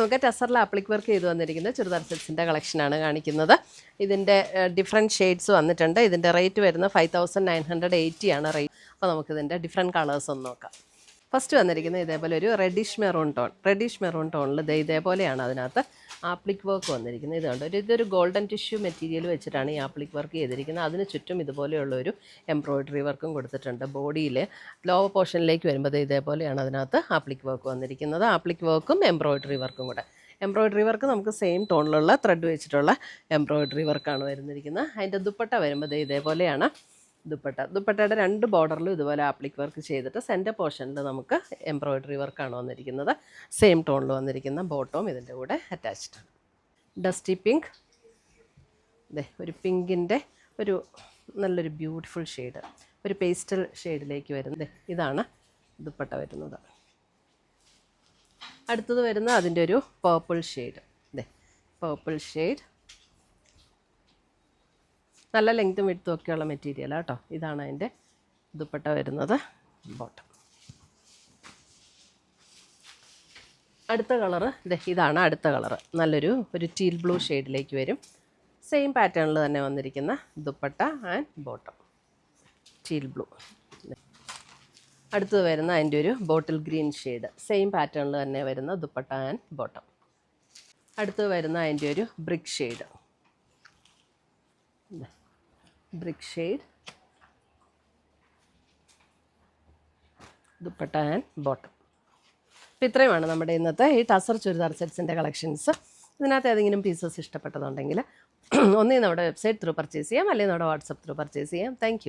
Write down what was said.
നമുക്ക് ടസറിൽ appliqué work ചെയ്ത് വന്നിരിക്കുന്ന ചുരിദാർ സെറ്റ്സിൻ്റെ കളക്ഷനാണ് കാണിക്കുന്നത്. ഇതിൻ്റെ ഡിഫറെൻറ്റ് ഷെയ്ഡ്സ് വന്നിട്ടുണ്ട്. ഇതിൻ്റെ റേറ്റ് വരുന്നത് 5980 ആണ് റേറ്റ്. അപ്പോൾ നമുക്കിതിൻ്റെ ഡിഫറെൻറ്റ് കളേഴ്സ് ഒന്ന് നോക്കാം. ഫസ്റ്റ് വന്നിരിക്കുന്നത് ഇതേപോലെ ഒരു റെഡിഷ് മെറൂൺ ടോണിൽ ഇതേപോലെയാണ് അതിനകത്ത് ആപ്ലിക് വർക്ക് വന്നിരിക്കുന്നത്. ഇതുണ്ട് ഇതൊരു ഗോൾഡൻ ടിഷ്യൂ മെറ്റീരിയൽ വെച്ചിട്ടാണ് ഈ ആപ്ലിക് വർക്ക് ചെയ്തിരിക്കുന്നത്. അതിന് ചുറ്റും ഇതുപോലെയുള്ളൊരു എംബ്രോയ്ഡറി വർക്കും കൊടുത്തിട്ടുണ്ട്. ബോഡിയിൽ ലോവർ പോർഷനിലേക്ക് വരുമ്പോൾ ഇതേപോലെയാണ് അതിനകത്ത് ആപ്ലിക് വർക്ക് വന്നിരിക്കുന്നത്. ആപ്ലിക് വർക്കും എംബ്രോയ്ഡറി വർക്കും കൂടെ. എംബ്രോയ്ഡറി വർക്ക് നമുക്ക് സെയിം ടോണിലുള്ള ത്രെഡ് വെച്ചിട്ടുള്ള എംബ്രോയ്ഡറി വർക്കാണ് വരുന്നിരിക്കുന്നത്. അതിൻ്റെ ദുപ്പട്ട വരുമ്പോൾ ഇതേപോലെയാണ് ദുപ്പട്ടയുടെ 2 ബോർഡറിലും ഇതുപോലെ ആപ്ലിക് വർക്ക് ചെയ്തിട്ട് സെൻറ്റർ പോർഷനിൽ നമുക്ക് എംബ്രോയ്ഡറി വർക്കാണ് വന്നിരിക്കുന്നത്. സെയിം ടോണിൽ വന്നിരിക്കുന്ന ബോട്ടവും ഇതിൻ്റെ കൂടെ അറ്റാച്ച്ഡ് ആണ്. ഡസ്റ്റി പിങ്ക്, ഒരു പിങ്കിൻ്റെ ഒരു നല്ലൊരു ബ്യൂട്ടിഫുൾ ഷെയ്ഡ്, ഒരു പേസ്റ്റൽ ഷെയ്ഡിലേക്ക് വരുന്നത്. ഇതാണ് ദുപ്പട്ട വരുന്നത്. അടുത്തത് വരുന്നത് അതിൻ്റെ ഒരു പേർപ്പിൾ ഷെയ്ഡ്. പേർപ്പിൾ ഷെയ്ഡ് നല്ല ലെങ്ത്തും വിഡ്ത്തും ഒക്കെയുള്ള മെറ്റീരിയൽ കേട്ടോ. ഇതാണ് അതിൻ്റെ ദുപ്പട്ട വരുന്നത്, ബോട്ടം. അടുത്ത കളറ് ഇതാണ് അടുത്ത കളറ്. ഒരു ടീൽ ബ്ലൂ ഷെയ്ഡിലേക്ക് വരും. സെയിം പാറ്റേണിൽ തന്നെ വന്നിരിക്കുന്ന dupatta and bottom, teal blue. അടുത്തത് വരുന്ന അതിൻ്റെ ഒരു ബോട്ടിൽ ഗ്രീൻ ഷെയ്ഡ്, സെയിം പാറ്റേണിൽ തന്നെ വരുന്ന ദുപ്പട്ട ആൻഡ് ബോട്ടം. അടുത്തത് വരുന്ന അതിൻ്റെ ഒരു brick shade, dupatta and bottom. അപ്പോൾ ഇത്രയുമാണ് നമ്മുടെ ഇന്നത്തെ ഈ ടസർ ചുരിദാർ സെറ്റ്സിൻ്റെ കളക്ഷൻസ്. ഇതിനകത്ത് ഏതെങ്കിലും പീസസ് ഇഷ്ടപ്പെട്ടതുണ്ടെങ്കിൽ ഒന്നേ നമ്മുടെ വെബ്സൈറ്റ് ത്രൂ പർച്ചേസ് ചെയ്യാം, അല്ലെങ്കിൽ നമ്മുടെ വാട്സപ്പ് ത്രൂ പർച്ചേസ് ചെയ്യാം. താങ്ക്